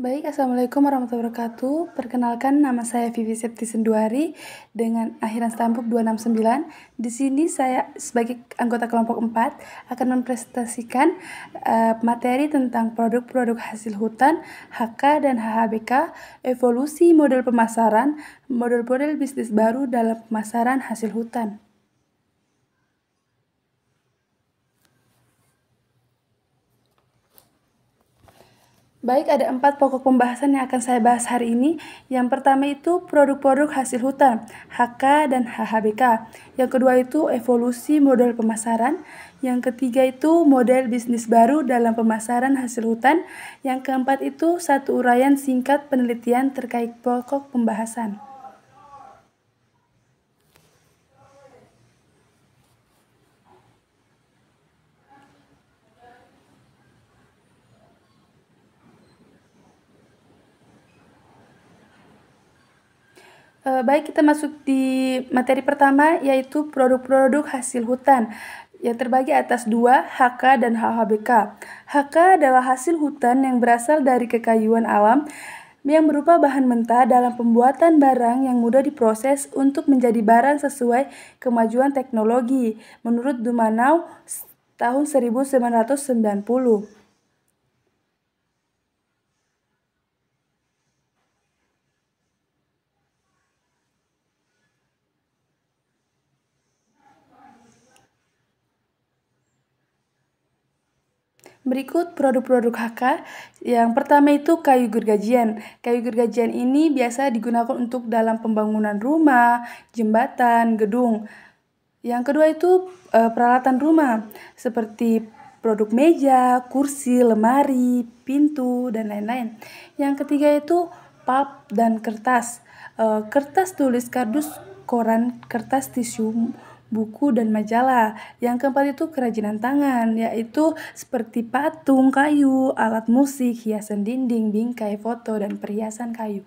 Baik, Assalamualaikum warahmatullahi wabarakatuh. Perkenalkan, nama saya Vivi Septi Senduari dengan akhiran stambuk 269. Di sini saya sebagai anggota kelompok 4 akan mempresentasikan materi tentang produk-produk hasil hutan, HK dan HHBK, evolusi model pemasaran, model-model bisnis baru dalam pemasaran hasil hutan. Baik, ada 4 pokok pembahasan yang akan saya bahas hari ini. Yang pertama itu produk-produk hasil hutan, HK dan HHBK. Yang kedua itu evolusi model pemasaran. Yang ketiga itu model bisnis baru dalam pemasaran hasil hutan. Yang keempat itu satu uraian singkat penelitian terkait pokok pembahasan. Baik, kita masuk di materi pertama, yaitu produk-produk hasil hutan yang terbagi atas 2, HK dan HHBK. HK adalah hasil hutan yang berasal dari kekayuan alam yang berupa bahan mentah dalam pembuatan barang yang mudah diproses untuk menjadi barang sesuai kemajuan teknologi, menurut Dumanau tahun 1990. Berikut produk-produk HK. Yang pertama itu kayu gergajian. Kayu gergajian ini biasa digunakan untuk dalam pembangunan rumah, jembatan, gedung. Yang kedua itu peralatan rumah seperti produk meja, kursi, lemari, pintu, dan lain-lain. Yang ketiga itu pulp dan kertas. Kertas tulis, kardus, koran, kertas tisu, buku, dan majalah. Yang keempat itu kerajinan tangan, yaitu seperti patung, kayu, alat musik, hiasan dinding, bingkai, foto, dan perhiasan kayu.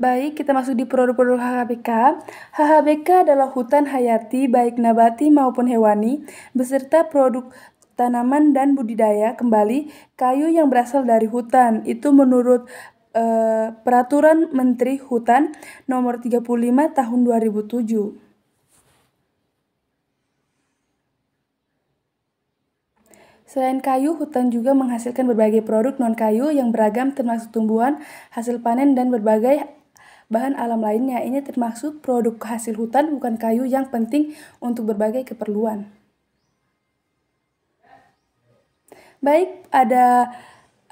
Baik, kita masuk di produk-produk HHBK. HHBK adalah hutan hayati baik nabati maupun hewani, beserta produk tanaman dan budidaya kembali kayu yang berasal dari hutan. Itu menurut Peraturan Menteri Hutan Nomor 35 Tahun 2007. Selain kayu, hutan juga menghasilkan berbagai produk non-kayu yang beragam termasuk tumbuhan, hasil panen, dan berbagai bahan alam lainnya. Ini termasuk produk hasil hutan bukan kayu yang penting untuk berbagai keperluan. Baik, ada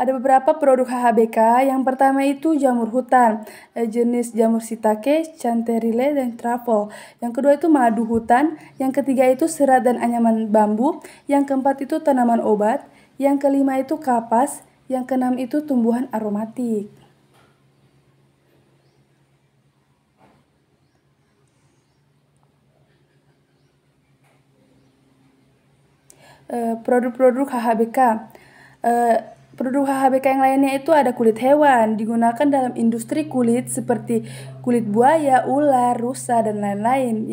beberapa produk HHBK. Yang pertama itu jamur hutan, jenis jamur shiitake, chanterelle, dan truffle. Yang kedua itu madu hutan. Yang ketiga itu serat dan anyaman bambu. Yang keempat itu tanaman obat. Yang kelima itu kapas. Yang keenam itu tumbuhan aromatik. Produk-produk HHBK. Produk HHBK yang lainnya itu ada kulit hewan, digunakan dalam industri kulit seperti kulit buaya, ular, rusa, dan lain-lain.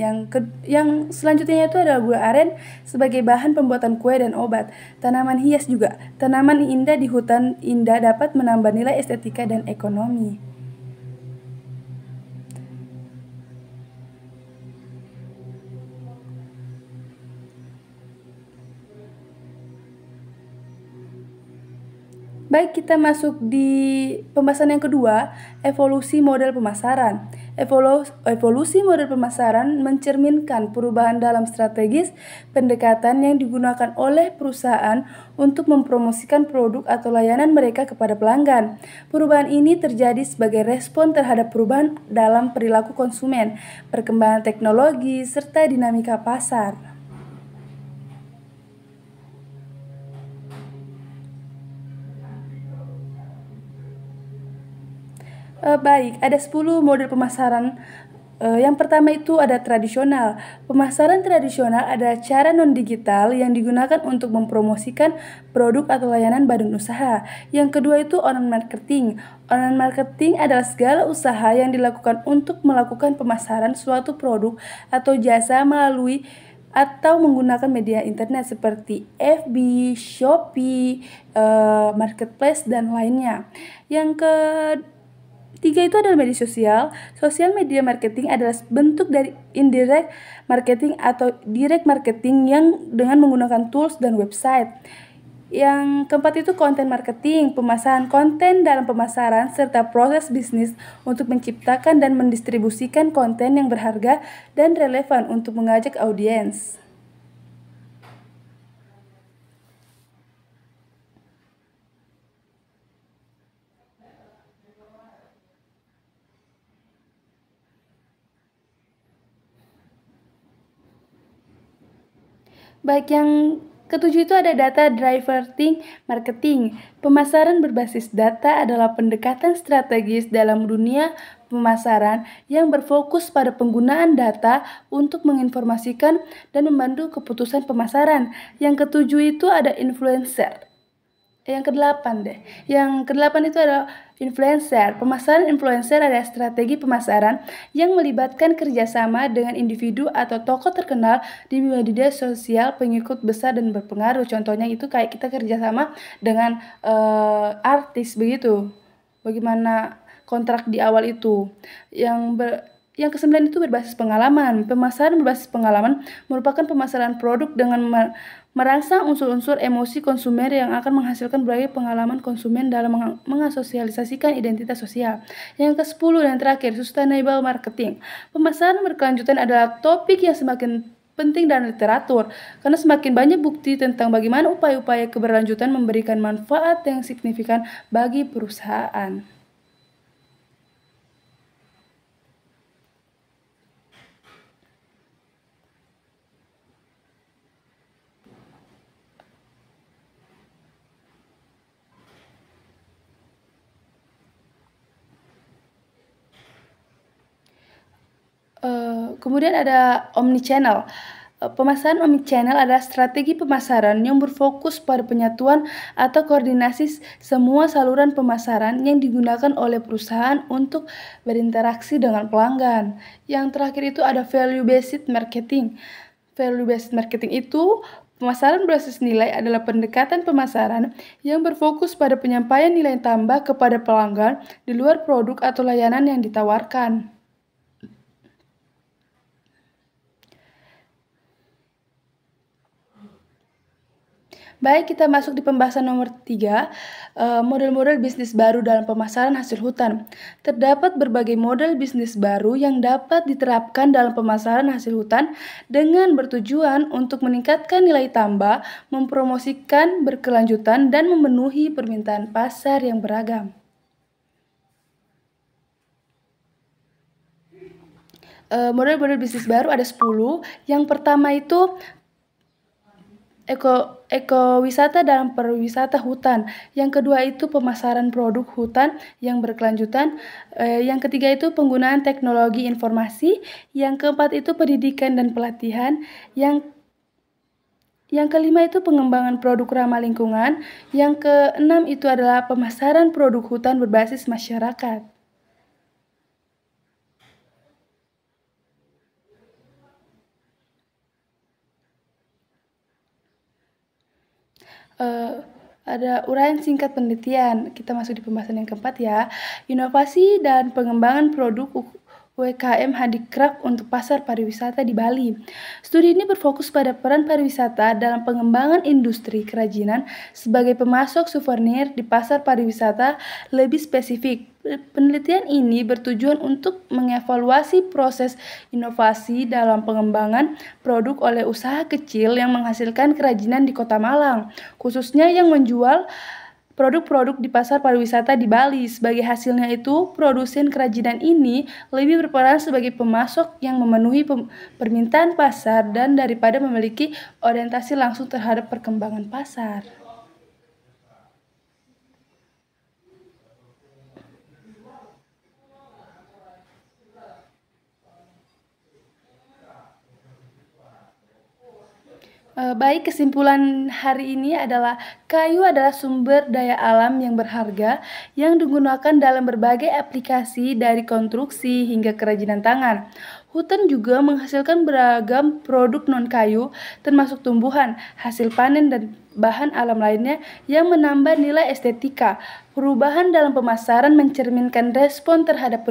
Yang selanjutnya itu ada gula aren sebagai bahan pembuatan kue dan obat. Tanaman hias juga. Tanaman indah di hutan indah dapat menambah nilai estetika dan ekonomi. Baik, kita masuk di pembahasan yang kedua, evolusi model pemasaran. Evolusi model pemasaran mencerminkan perubahan dalam strategis pendekatan yang digunakan oleh perusahaan untuk mempromosikan produk atau layanan mereka kepada pelanggan. Perubahan ini terjadi sebagai respon terhadap perubahan dalam perilaku konsumen, perkembangan teknologi, serta dinamika pasar. Baik, ada 10 model pemasaran Yang pertama itu ada tradisional. Pemasaran tradisional adalah cara non-digital yang digunakan untuk mempromosikan produk atau layanan badan usaha. Yang kedua itu online marketing. Online marketing adalah segala usaha yang dilakukan untuk melakukan pemasaran suatu produk atau jasa melalui atau menggunakan media internet seperti FB, Shopee, Marketplace, dan lainnya. Yang ketiga itu adalah media sosial. Sosial media marketing adalah bentuk dari indirect marketing atau direct marketing yang dengan menggunakan tools dan website. Yang keempat itu konten marketing, pemasaran konten dalam pemasaran serta proses bisnis untuk menciptakan dan mendistribusikan konten yang berharga dan relevan untuk mengajak audiens. Baik, yang ketujuh itu ada data driven marketing. Pemasaran berbasis data adalah pendekatan strategis dalam dunia pemasaran yang berfokus pada penggunaan data untuk menginformasikan dan membantu keputusan pemasaran. Yang ketujuh itu ada influencer. Yang kedelapan deh. Yang kedelapan itu adalah influencer. Pemasaran influencer adalah strategi pemasaran yang melibatkan kerjasama dengan individu atau tokoh terkenal di media sosial pengikut besar dan berpengaruh. Contohnya itu kayak kita kerjasama dengan artis begitu. Bagaimana kontrak di awal itu. Yang kesembilan itu berbasis pengalaman. Pemasaran berbasis pengalaman merupakan pemasaran produk dengan merangsang unsur-unsur emosi konsumen yang akan menghasilkan berbagai pengalaman konsumen dalam mengasosialisasikan identitas sosial. Yang ke-10 dan terakhir, sustainable marketing. Pemasaran berkelanjutan adalah topik yang semakin penting dalam literatur, karena semakin banyak bukti tentang bagaimana upaya-upaya keberlanjutan memberikan manfaat yang signifikan bagi perusahaan. Kemudian ada omnichannel. Pemasaran omnichannel adalah strategi pemasaran yang berfokus pada penyatuan atau koordinasi semua saluran pemasaran yang digunakan oleh perusahaan untuk berinteraksi dengan pelanggan. Yang terakhir itu ada value-based marketing. Value-based marketing itu pemasaran berbasis nilai adalah pendekatan pemasaran yang berfokus pada penyampaian nilai tambah kepada pelanggan di luar produk atau layanan yang ditawarkan. Baik, kita masuk di pembahasan nomor 3, model-model bisnis baru dalam pemasaran hasil hutan. Terdapat berbagai model bisnis baru yang dapat diterapkan dalam pemasaran hasil hutan dengan bertujuan untuk meningkatkan nilai tambah, mempromosikan berkelanjutan, dan memenuhi permintaan pasar yang beragam. Model-model bisnis baru ada 10. Yang pertama itu ekowisata dalam pariwisata hutan. Yang kedua itu pemasaran produk hutan yang berkelanjutan. Yang ketiga itu penggunaan teknologi informasi. Yang keempat itu pendidikan dan pelatihan. Yang kelima itu pengembangan produk ramah lingkungan. Yang keenam itu adalah pemasaran produk hutan berbasis masyarakat. Ada uraian singkat penelitian. Kita masuk di pembahasan yang keempat ya. Inovasi dan pengembangan produk UMKM handicraft untuk pasar pariwisata di Bali. Studi ini berfokus pada peran pariwisata dalam pengembangan industri kerajinan sebagai pemasok souvenir di pasar pariwisata. Lebih spesifik, penelitian ini bertujuan untuk mengevaluasi proses inovasi dalam pengembangan produk oleh usaha kecil yang menghasilkan kerajinan di Kota Malang, khususnya yang menjual produk-produk di pasar pariwisata di Bali. Sebagai hasilnya itu, produsen kerajinan ini lebih berperan sebagai pemasok yang memenuhi permintaan pasar dan daripada memiliki orientasi langsung terhadap perkembangan pasar. Baik, kesimpulan hari ini adalah kayu adalah sumber daya alam yang berharga yang digunakan dalam berbagai aplikasi dari konstruksi hingga kerajinan tangan. Hutan juga menghasilkan beragam produk non-kayu, termasuk tumbuhan, hasil panen, dan bahan alam lainnya yang menambah nilai estetika. Perubahan dalam pemasaran mencerminkan respon terhadap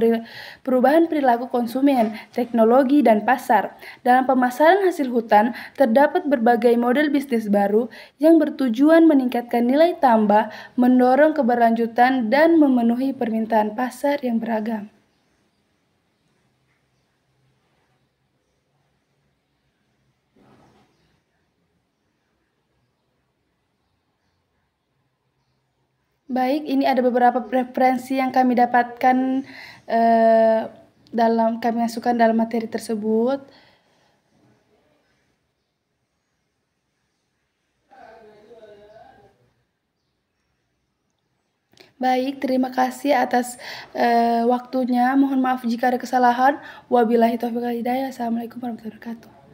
perubahan perilaku konsumen, teknologi, dan pasar. Dalam pemasaran hasil hutan, terdapat berbagai model bisnis baru yang bertujuan meningkatkan nilai tambah, mendorong keberlanjutan, dan memenuhi permintaan pasar yang beragam. Baik, ini ada beberapa preferensi yang kami dapatkan kami masukkan dalam materi tersebut. Baik, terima kasih atas waktunya. Mohon maaf jika ada kesalahan. Wabillahi taufiq wal hidayah. Assalamualaikum warahmatullahi wabarakatuh.